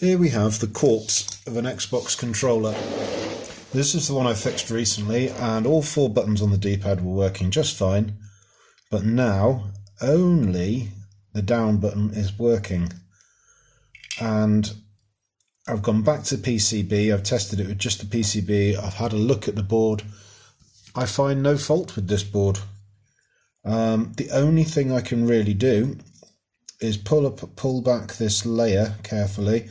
Here we have the corpse of an Xbox controller. This is the one I fixed recently, and all 4 buttons on the D-pad were working just fine, but now only the down button is working. And I've gone back to PCB, I've tested it with just the PCB, I've had a look at the board. I find no fault with this board. The only thing I can really do is pull back this layer carefully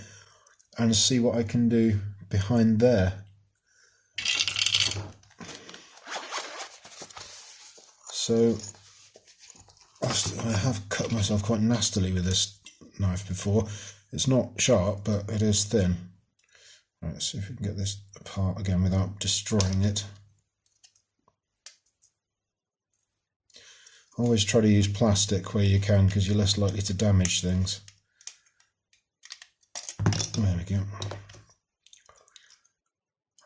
and see what I can do behind there. So I have cut myself quite nastily with this knife before. It's not sharp, but it is thin. Right, let's see if we can get this apart again without destroying it. Always try to use plastic where you can, because you're less likely to damage things. There we go.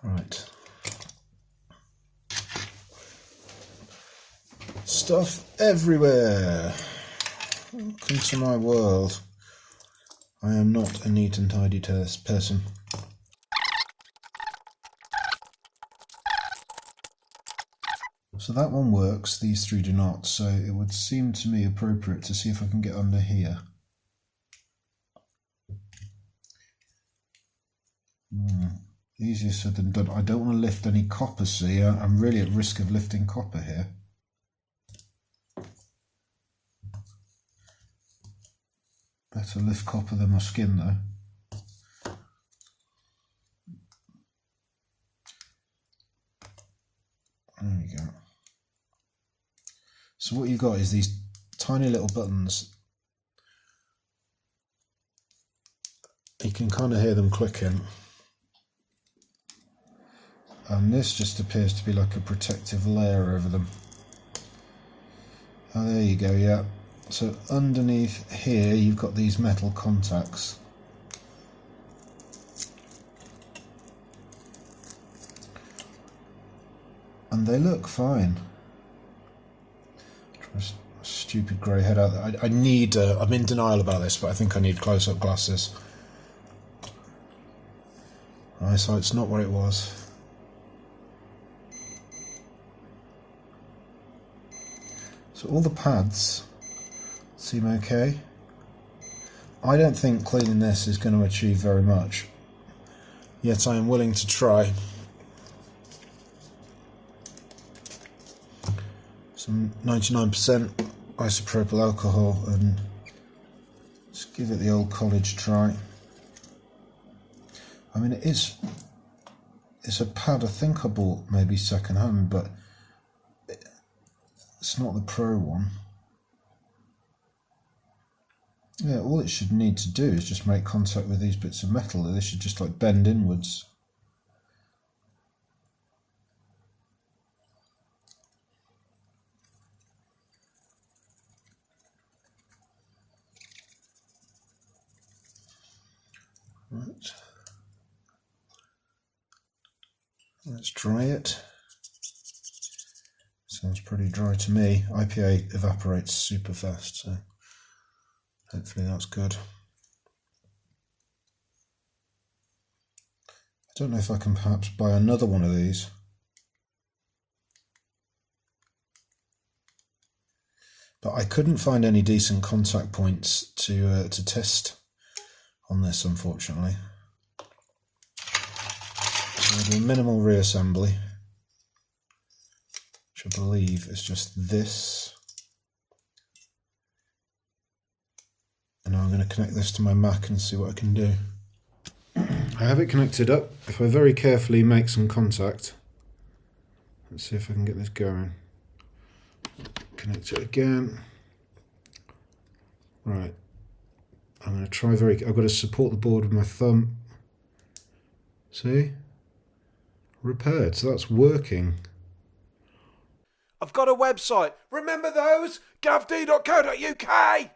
Right. Stuff everywhere. Welcome to my world. I am not a neat and tidy person. So that one works, these 3 do not, so it would seem to me appropriate to see if I can get under here. Easier said than done. I don't want to lift any copper, see, I'm really at risk of lifting copper here. Better lift copper than my skin though. There we go. So what you've got is these tiny little buttons. You can kind of hear them clicking. And this just appears to be like a protective layer over them. Oh, there you go, yeah. So underneath here you've got these metal contacts. And they look fine. Try a stupid grey head out there. I need, I'm in denial about this, but I think I need close-up glasses. My eyesight's not what it was. So all the pads seem okay. I don't think cleaning this is going to achieve very much, yet I am willing to try. Some 99% isopropyl alcohol and just give it the old college try. I mean, it's a pad I think I bought maybe second hand, but it's not the pro one. Yeah, all it should need to do is just make contact with these bits of metal. They should just like bend inwards. Right. Let's dry it. Sounds pretty dry to me. IPA evaporates super fast, so hopefully that's good. I don't know if I can perhaps buy another one of these. But I couldn't find any decent contact points to test on this, unfortunately. So I'll do a minimal reassembly, which I believe is just this. And now I'm going to connect this to my Mac and see what I can do. I have it connected up. If I very carefully make some contact, let's see if I can get this going. Connect it again. Right. I'm going to try I've got to support the board with my thumb. See? Repaired, so that's working. I've got a website. Remember those? gavd.co.uk.